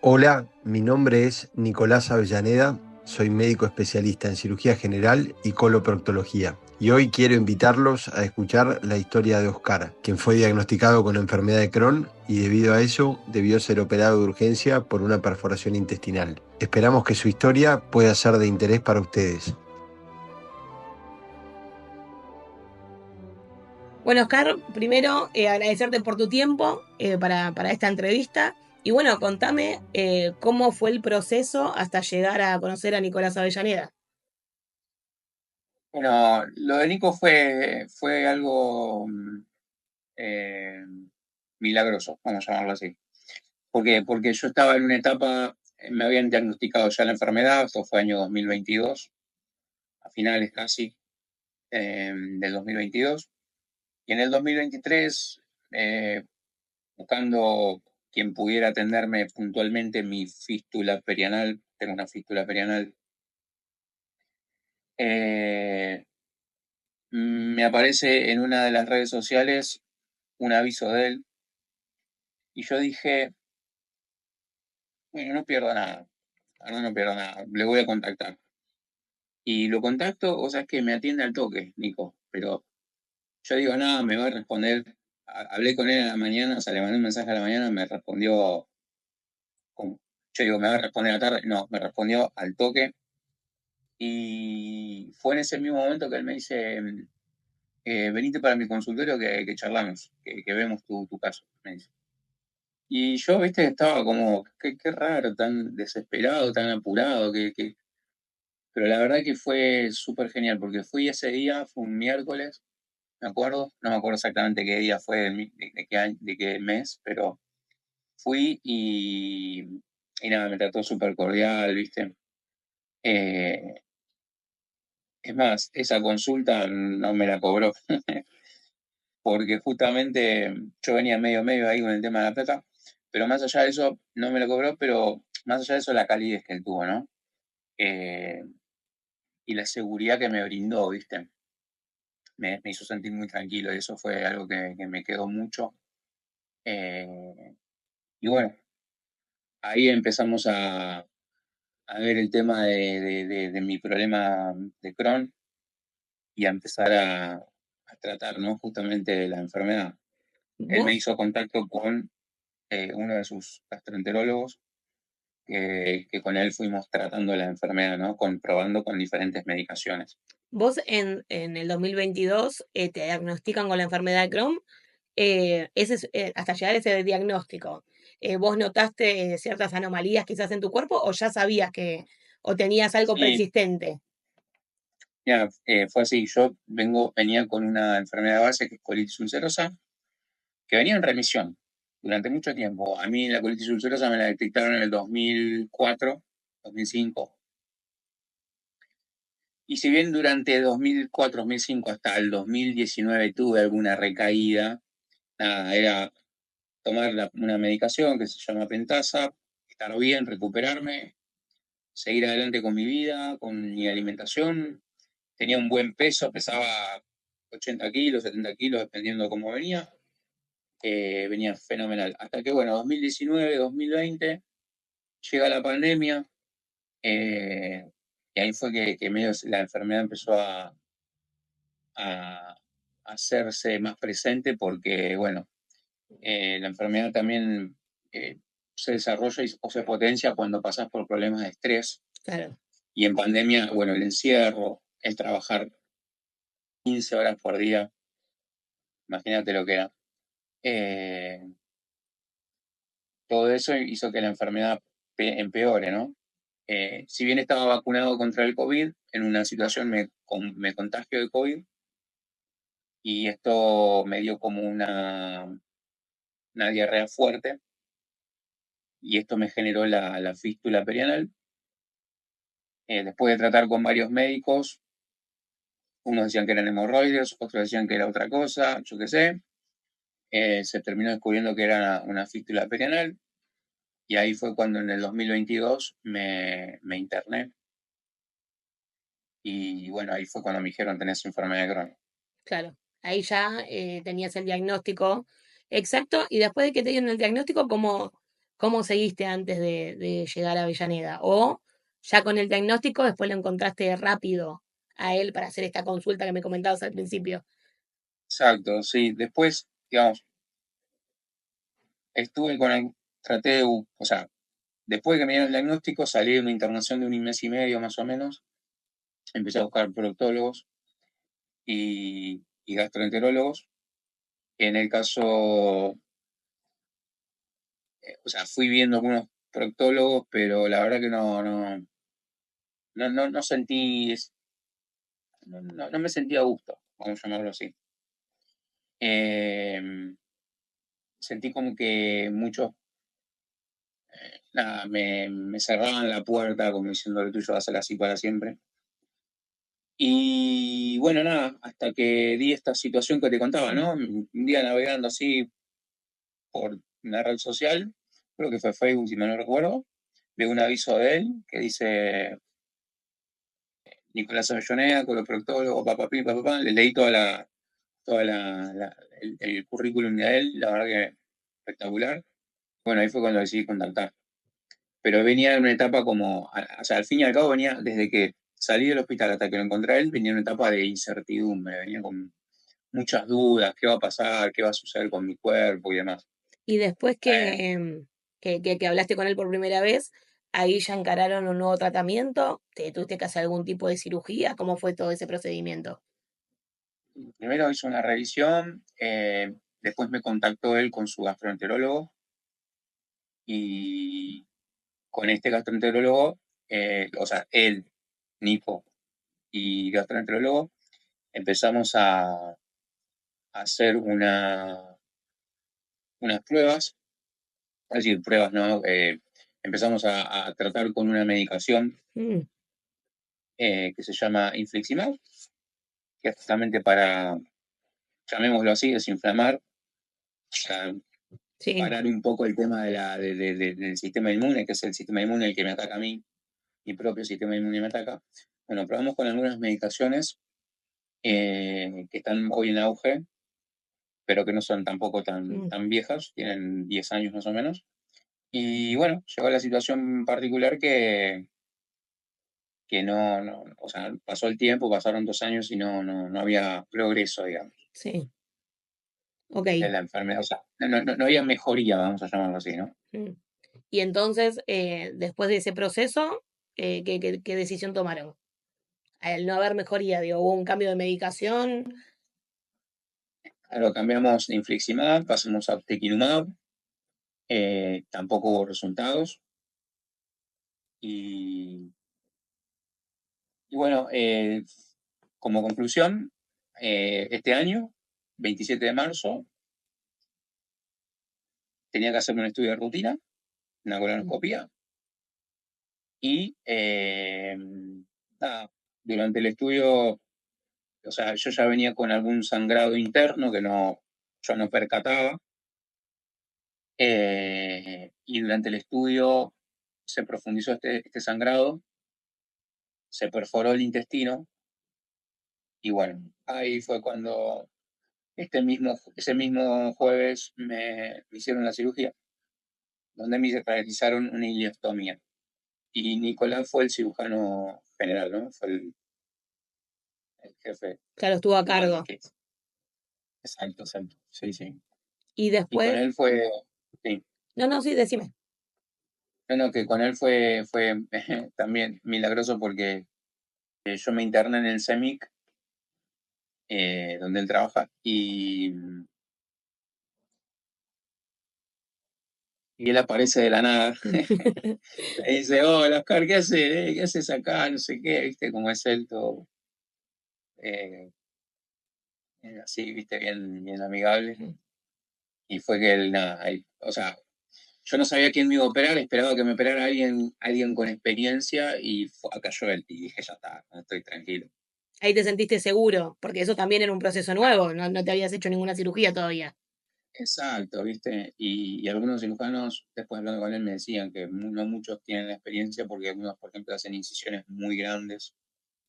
Hola, mi nombre es Nicolás Avellaneda, soy médico especialista en cirugía general y coloproctología. Y hoy quiero invitarlos a escuchar la historia de Oscar, quien fue diagnosticado con la enfermedad de Crohn y debido a eso debió ser operado de urgencia por una perforación intestinal. Esperamos que su historia pueda ser de interés para ustedes. Bueno, Oscar, primero agradecerte por tu tiempo para esta entrevista. Y bueno, contame cómo fue el proceso hasta llegar a conocer a Nicolás Avellaneda. Bueno, lo de Nico fue algo eh, milagroso, vamos a llamarlo así. ¿Por qué? Porque yo estaba en una etapa, me habían diagnosticado ya la enfermedad, esto fue año 2022, a finales casi del 2022, y en el 2023, buscando quien pudiera atenderme puntualmente mi fístula perianal, tengo una fístula perianal, eh, me aparece en una de las redes sociales un aviso de él. Y yo dije, bueno, no pierdo nada, ahora no pierdo nada, le voy a contactar. Y lo contacto, o sea, es que me atiende al toque, Nico, pero yo digo, nada, me va a responder. Hablé con él a la mañana, o sea, le mandé un mensaje a la mañana, me respondió, yo digo, me va a responder a la tarde, no, me respondió al toque. Y fue en ese mismo momento que él me dice, venite para mi consultorio que charlamos, que vemos tu caso, me dice. Y yo, viste, estaba como, qué raro, tan desesperado, tan apurado, pero la verdad que fue súper genial, porque fui ese día, fue un miércoles, me acuerdo, no me acuerdo exactamente qué día fue, de qué año, de qué mes, pero fui y nada, me trató súper cordial, viste. Eh, es más, esa consulta no me la cobró, porque justamente yo venía medio ahí con el tema de la plata, pero más allá de eso, no me la cobró, pero más allá de eso, la calidez que él tuvo, ¿no? Eh, y la seguridad que me brindó, ¿viste? Me hizo sentir muy tranquilo y eso fue algo que me quedó mucho. Eh, y bueno, ahí empezamos a ver el tema de mi problema de Crohn y a empezar a tratar, ¿no? Justamente la enfermedad. Él me Vos, hizo contacto con uno de sus gastroenterólogos, que con él fuimos tratando la enfermedad, ¿no? Probando con diferentes medicaciones. vos en el 2022 te diagnostican con la enfermedad de Crohn. Hasta llegar a ese diagnóstico, ¿vos notaste ciertas anomalías quizás en tu cuerpo o ya sabías o tenías algo Sí, persistente? ya, fue así. Yo venía con una enfermedad base que es colitis ulcerosa, que venía en remisión durante mucho tiempo. A mí la colitis ulcerosa me la detectaron en el 2004, 2005. Y si bien durante 2004, 2005 hasta el 2019 tuve alguna recaída, nada, era tomar una medicación que se llama Pentasa, estar bien, recuperarme, seguir adelante con mi vida, con mi alimentación. Tenía un buen peso, pesaba 80 kilos, 70 kilos, dependiendo de cómo venía. Venía fenomenal. Hasta que, bueno, 2019, 2020, llega la pandemia, y ahí fue que medio la enfermedad empezó a hacerse más presente porque, bueno, la enfermedad también se desarrolla o se potencia cuando pasas por problemas de estrés. Claro. Y en pandemia, bueno, el encierro, el trabajar 15 horas por día, imagínate lo que era. Eh, Todo eso hizo que la enfermedad empeore, ¿no? Si bien estaba vacunado contra el COVID, en una situación me contagio de COVID y esto me dio como una diarrea fuerte y esto me generó la fístula perianal. Después de tratar con varios médicos, unos decían que eran hemorroides, otros decían que era otra cosa, yo qué sé. Se terminó descubriendo que era una fístula perianal y ahí fue cuando en el 2022 me interné y bueno, ahí fue cuando me dijeron tenés enfermedad de Crohn. Claro, ahí ya tenías el diagnóstico exacto y después de que te dieron el diagnóstico, ¿Cómo seguiste antes de llegar a Avellaneda? O ya con el diagnóstico, después lo encontraste rápido a él para hacer esta consulta que me comentabas al principio. Exacto, sí. Después, digamos, estuve con el, traté de, o sea, después de que me dieron el diagnóstico, salí de una internación de un mes y medio más o menos, empecé a buscar proctólogos y gastroenterólogos. En el caso, o sea, fui viendo algunos proctólogos, pero la verdad que no sentí, no me sentía a gusto, vamos a llamarlo así. Sentí como que muchos, nada, me cerraban la puerta como diciendo lo tuyo va a ser así para siempre. Y bueno, nada, hasta que di esta situación que te contaba, ¿no? Un día navegando así por una red social, creo que fue Facebook, si me no recuerdo, veo un aviso de él que dice Nicolás Avellaneda, coloproctólogo, papá, le leí el currículum de él, la verdad que espectacular. Bueno, ahí fue cuando decidí contactar. Pero venía en una etapa como, o sea, al fin y al cabo venía desde que salí del hospital hasta que lo encontré a él, venía en una etapa de incertidumbre, venía con muchas dudas, qué va a pasar, qué va a suceder con mi cuerpo y demás. Y después Eh, que hablaste con él por primera vez, ahí ya encararon un nuevo tratamiento. ¿Te tuviste que hacer algún tipo de cirugía? ¿Cómo fue todo ese procedimiento? Primero hizo una revisión, después me contactó él con su gastroenterólogo y con este gastroenterólogo, o sea, él, Nico y gastroenterólogo, empezamos a hacer unas pruebas, es decir, pruebas, ¿no? Empezamos a tratar con una medicación Mm, que se llama Infliximab, que es justamente para, llamémoslo así, desinflamar, para sí, parar un poco el tema del sistema inmune, que es el sistema inmune el que me ataca a mí, mi propio sistema inmune me ataca. Bueno, probamos con algunas medicaciones que están hoy en auge, pero que no son tampoco mm, tan viejas, tienen 10 años más o menos. Y bueno, llegó la situación particular que o sea, pasó el tiempo, pasaron 2 años y no había progreso, digamos, sí, ok. de la enfermedad. O sea, no había mejoría, vamos a llamarlo así, ¿no? Mm. Y entonces, después de ese proceso, ¿qué decisión tomaron? Al no haber mejoría, digo, hubo un cambio de medicación. Lo cambiamos de infliximab, pasamos a ustekinumab, tampoco hubo resultados. Y, y bueno, como conclusión, este año, 27 de marzo, tenía que hacerme un estudio de rutina, una Mm, colonoscopia, y nada, durante el estudio, o sea, yo ya venía con algún sangrado interno que yo no percataba, y durante el estudio se profundizó este sangrado, se perforó el intestino, y bueno, ahí fue cuando ese mismo jueves me hicieron la cirugía, donde me realizaron una ileostomía. Y Nicolás fue el cirujano general, ¿no? Fue el jefe. claro, estuvo a Y bueno, cargo. exacto, sí, sí. Y Y con después, él fue, sí, no, no, sí, decime. bueno, que con él fue también milagroso porque yo me interné en el CEMIC, donde él trabaja, y él aparece de la nada. Le dice, hola, Oscar, ¿qué haces? ¿Qué haces acá? No sé qué, viste, como es él todo, eh, así, viste, bien amigable. Y fue que él, nada, o sea, yo no sabía quién me iba a operar, esperaba que me operara alguien con experiencia y cayó él. Y dije, ya está, no estoy tranquilo. Ahí te sentiste seguro, porque eso también era un proceso nuevo, no, no te habías hecho ninguna cirugía todavía. Exacto, ¿viste? Y algunos cirujanos, después hablando con él, me decían que no muchos tienen la experiencia porque algunos, por ejemplo, hacen incisiones muy grandes.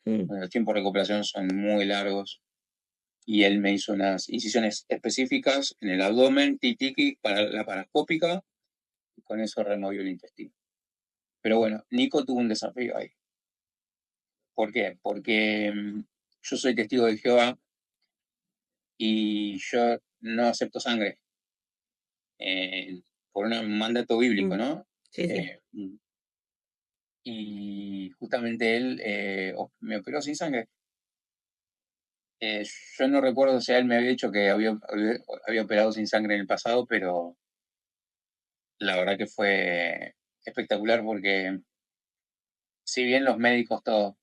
Mm, Los tiempos de recuperación son muy largos. Y él me hizo unas incisiones específicas en el abdomen, tiki para la parascópica, con eso removió el intestino. Pero bueno, Nico tuvo un desafío ahí. ¿Por qué? Porque yo soy testigo de Jehová y yo no acepto sangre por un mandato bíblico, ¿no? Sí, sí. Y justamente él me operó sin sangre. Yo no recuerdo si él me había dicho que había operado sin sangre en el pasado, pero la verdad que fue espectacular porque si bien los médicos, todos,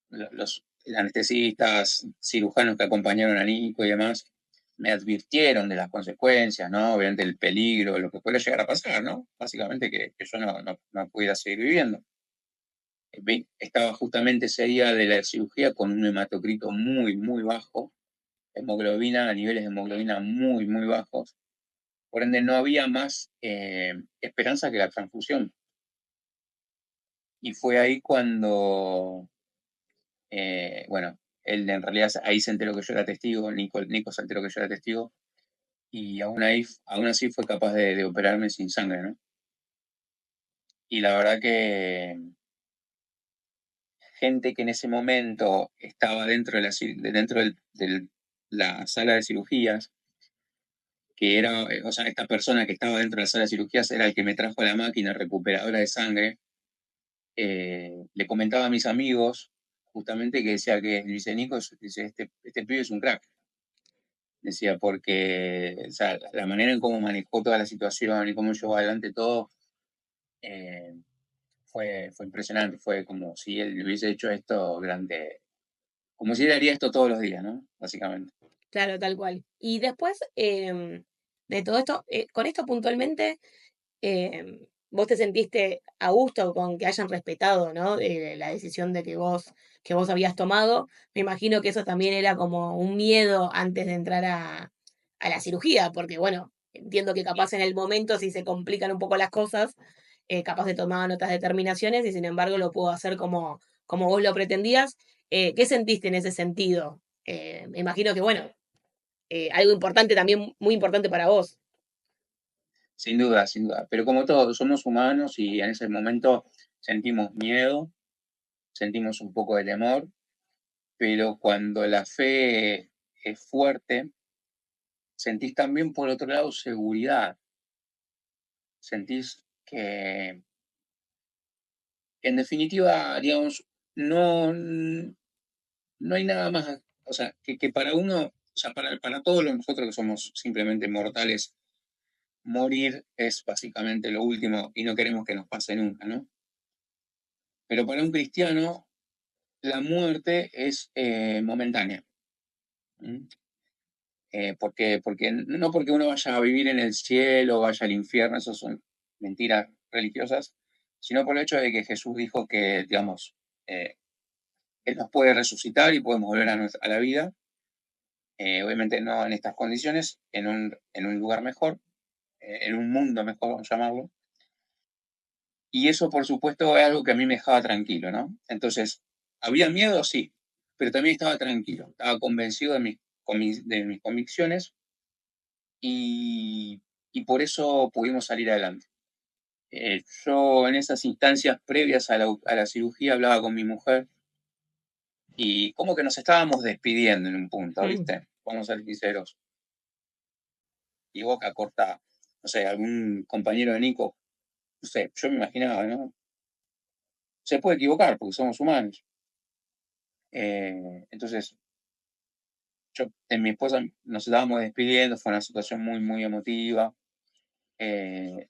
los anestesistas, cirujanos que acompañaron a Nico y demás, me advirtieron de las consecuencias, ¿no? Obviamente el peligro, lo que puede llegar a pasar, ¿no? Básicamente que yo no pudiera seguir viviendo. Estaba justamente ese día de la cirugía con un hematocrito muy, muy bajo, hemoglobina, a niveles de hemoglobina muy, muy bajos. Por ende, no había más esperanza que la transfusión. Y fue ahí cuando, bueno, él en realidad ahí se enteró que yo era testigo, Nico se enteró que yo era testigo, y aún así fue capaz de operarme sin sangre, ¿no? Y la verdad que gente que en ese momento estaba dentro de la sala de cirugías, que era, o sea, esta persona que estaba dentro de la sala de cirugías era el que me trajo la máquina recuperadora de sangre. Le comentaba a mis amigos justamente que decía que dice Nico, dice, este pibe es un crack. Decía, porque o sea, la manera en cómo manejó toda la situación y cómo llevó adelante todo eh, fue impresionante. Fue como si él hubiese hecho esto durante, como si él haría esto todos los días, ¿no? Básicamente. Claro, tal cual. Y después de todo esto, con esto puntualmente, vos te sentiste a gusto con que hayan respetado, ¿no? La decisión de que vos habías tomado. Me imagino que eso también era como un miedo antes de entrar a la cirugía, porque bueno, entiendo que capaz en el momento si se complican un poco las cosas, capaz de tomar otras determinaciones y sin embargo lo puedo hacer como vos lo pretendías. ¿Qué sentiste en ese sentido? Me imagino que bueno, algo importante también, muy importante para vos. Sin duda, sin duda. Pero como todos, somos humanos y en ese momento sentimos miedo, sentimos un poco de temor, pero cuando la fe es fuerte, sentís también por otro lado seguridad. Sentís que, en definitiva, digamos, no hay nada más, o sea, que para uno, o sea, para todos nosotros que somos simplemente mortales, morir es básicamente lo último y no queremos que nos pase nunca, ¿no? Pero para un cristiano, la muerte es momentánea. ¿Mm? No porque uno vaya a vivir en el cielo, vaya al infierno, eso son mentiras religiosas, sino por el hecho de que Jesús dijo que, digamos, eh, Él nos puede resucitar y podemos volver a la vida, obviamente no en estas condiciones, en un lugar mejor, en un mundo mejor, vamos a llamarlo. Y eso, por supuesto, es algo que a mí me dejaba tranquilo, ¿no? Entonces, ¿había miedo? Sí, pero también estaba tranquilo, estaba convencido de mis convicciones y, y por eso pudimos salir adelante. Yo en esas instancias previas a la cirugía hablaba con mi mujer y como que nos estábamos despidiendo en un punto, ¿viste? Vamos a ser sinceros. Y Boca corta, no sé, algún compañero de Nico, no sé, yo me imaginaba, ¿no? Se puede equivocar porque somos humanos. Entonces, mi esposa nos estábamos despidiendo, fue una situación muy, muy emotiva. Le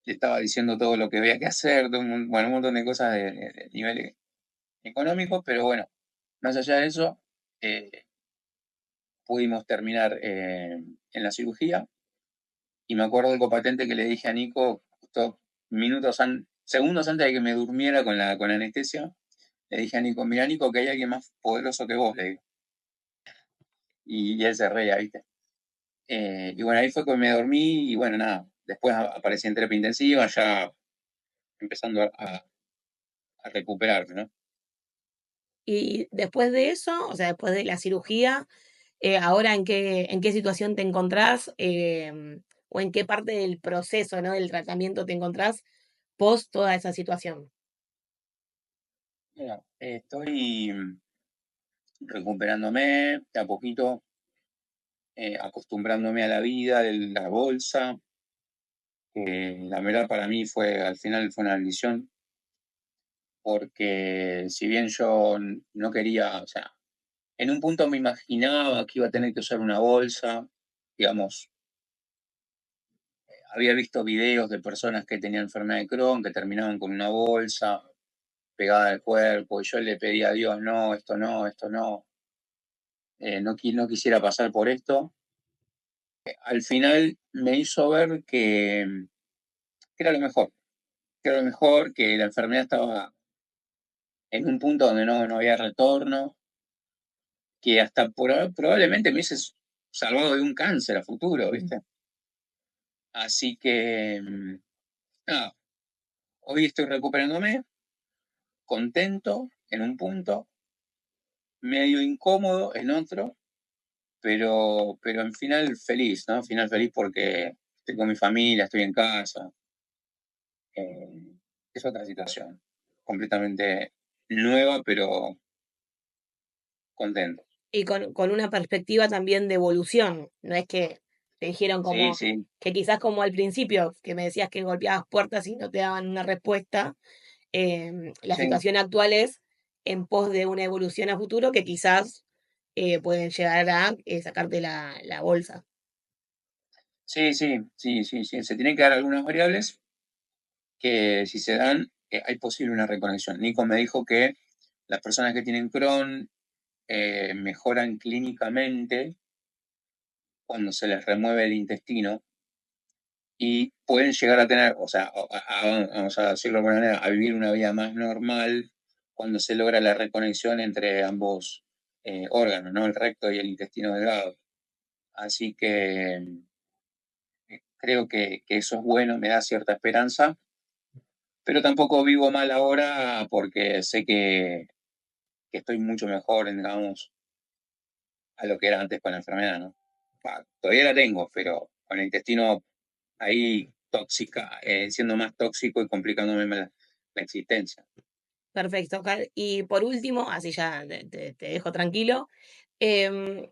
estaba diciendo todo lo que había que hacer, bueno, un montón de cosas de nivel económico, pero bueno, más allá de eso, pudimos terminar en la cirugía. Y me acuerdo algo patente que le dije a Nico, justo segundos antes de que me durmiera con la anestesia, le dije a Nico, mira Nico, que hay alguien más poderoso que vos, le digo. Y él se reía, ¿viste? Y bueno, ahí fue cuando me dormí y bueno, nada, después aparecí en terapia intensiva, ya empezando a recuperarme, ¿no? Y después de eso, o sea, después de la cirugía, ahora en qué situación te encontrás, o en qué parte del proceso, ¿no? Del tratamiento te encontrás post toda esa situación. Mira, estoy recuperándome de a poquito, acostumbrándome a la vida de la bolsa, que la verdad para mí al final fue una bendición, porque si bien yo no quería, o sea, en un punto me imaginaba que iba a tener que usar una bolsa, digamos, había visto videos de personas que tenían enfermedad de Crohn, que terminaban con una bolsa pegada al cuerpo, y yo le pedía a Dios, no, esto no, esto no, no quisiera pasar por esto. Al final me hizo ver que era lo mejor, que era lo mejor, que la enfermedad estaba en un punto donde no había retorno, que hasta probablemente me hubiese salvado de un cáncer a futuro, ¿viste? Así que, nada, hoy estoy recuperándome, contento en un punto, medio incómodo en otro, pero en final feliz, ¿no? Final feliz porque estoy con mi familia, estoy en casa. eh, es otra situación, completamente nueva, pero contento. Y con una perspectiva también de evolución, no es que te dijeron Sí, como sí, que quizás como al principio, que me decías que golpeabas puertas y no te daban una respuesta, la sí, situación actual es en pos de una evolución a futuro que quizás pueden llegar a sacarte la bolsa. sí, sí, sí, sí, sí. Se tienen que dar algunas variables que si se dan, hay posible una reconexión. Nico me dijo que las personas que tienen Crohn mejoran clínicamente cuando se les remueve el intestino y pueden llegar a tener, o sea, vamos a decirlo de alguna manera, a vivir una vida más normal cuando se logra la reconexión entre ambos órganos, ¿no? El recto y el intestino delgado. Así que creo que eso es bueno, me da cierta esperanza, pero tampoco vivo mal ahora porque sé que estoy mucho mejor, digamos, a lo que era antes con la enfermedad, ¿no? Todavía la tengo, pero con el intestino ahí tóxica, siendo más tóxico y complicándome la existencia. Perfecto, Oscar. Y por último, así ya te dejo tranquilo, em,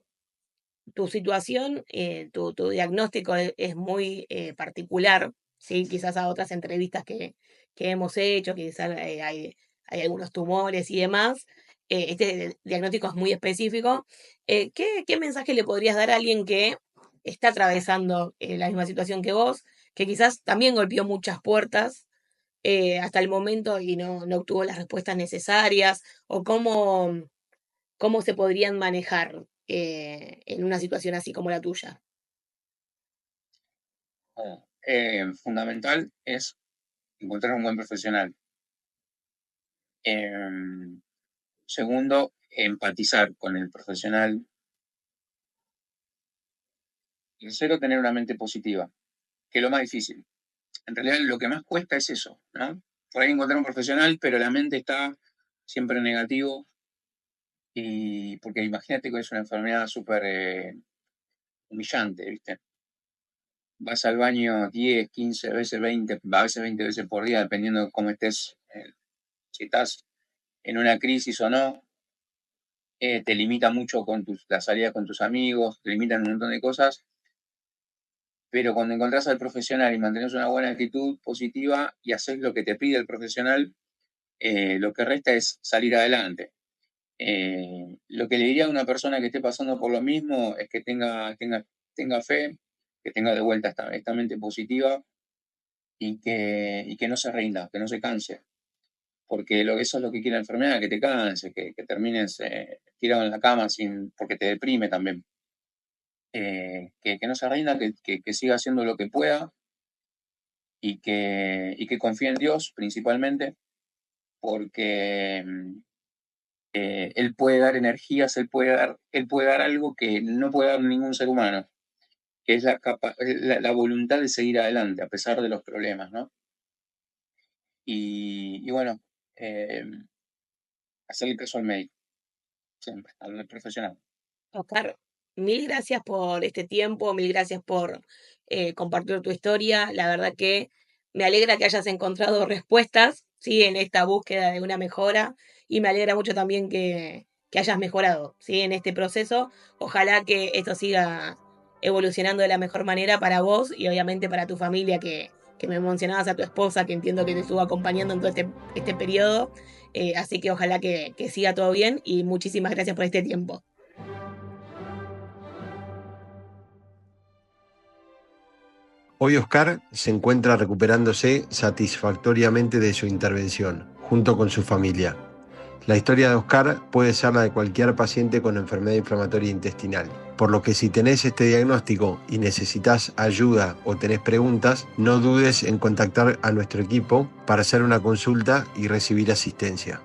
tu situación, tu diagnóstico es muy particular, ¿sí? Quizás a otras entrevistas que hemos hecho, quizás hay algunos tumores y demás. Este diagnóstico es muy específico. ¿Qué mensaje le podrías dar a alguien que está atravesando la misma situación que vos, que quizás también golpeó muchas puertas hasta el momento y no obtuvo las respuestas necesarias? ¿O cómo se podrían manejar en una situación así como la tuya? Fundamental es encontrar un buen profesional. Segundo, empatizar con el profesional. Tercero, tener una mente positiva, que es lo más difícil. En realidad, lo que más cuesta es eso, ¿no? Por ahí encontrar un profesional, pero la mente está siempre en negativo. Y porque imagínate que es una enfermedad súper humillante, ¿viste? Vas al baño 10, 15 veces, 20, a veces 20 veces por día, dependiendo de cómo estés, si estás en una crisis o no. Te limita mucho con la salida con tus amigos, te limitan un montón de cosas, pero cuando encontrás al profesional y mantenés una buena actitud positiva y haces lo que te pide el profesional, lo que resta es salir adelante. Lo que le diría a una persona que esté pasando por lo mismo es que tenga fe, que tenga de vuelta esta mente positiva y que no se rinda, que no se canse, porque eso es lo que quiere la enfermedad, que te canses, que termines tirado en la cama porque te deprime también. Que no se rinda, que siga haciendo lo que pueda y que confíe en Dios principalmente, porque Él puede dar energías, él puede dar algo que no puede dar ningún ser humano, que es la voluntad de seguir adelante a pesar de los problemas, ¿no? Y bueno, eh, hacerle caso al médico, siempre, al profesional. Oscar, Mil gracias por este tiempo, mil gracias por compartir tu historia. La verdad que me alegra que hayas encontrado respuestas, ¿sí? En esta búsqueda de una mejora y me alegra mucho también que hayas mejorado, ¿sí? En este proceso. Ojalá que esto siga evolucionando de la mejor manera para vos y obviamente para tu familia que me mencionabas a tu esposa, que entiendo que te estuvo acompañando en todo este periodo. Así que ojalá que siga todo bien y muchísimas gracias por este tiempo. Hoy Oscar se encuentra recuperándose satisfactoriamente de su intervención, junto con su familia. La historia de Oscar puede ser la de cualquier paciente con enfermedad inflamatoria intestinal, por lo que si tenés este diagnóstico y necesitas ayuda o tenés preguntas, no dudes en contactar a nuestro equipo para hacer una consulta y recibir asistencia.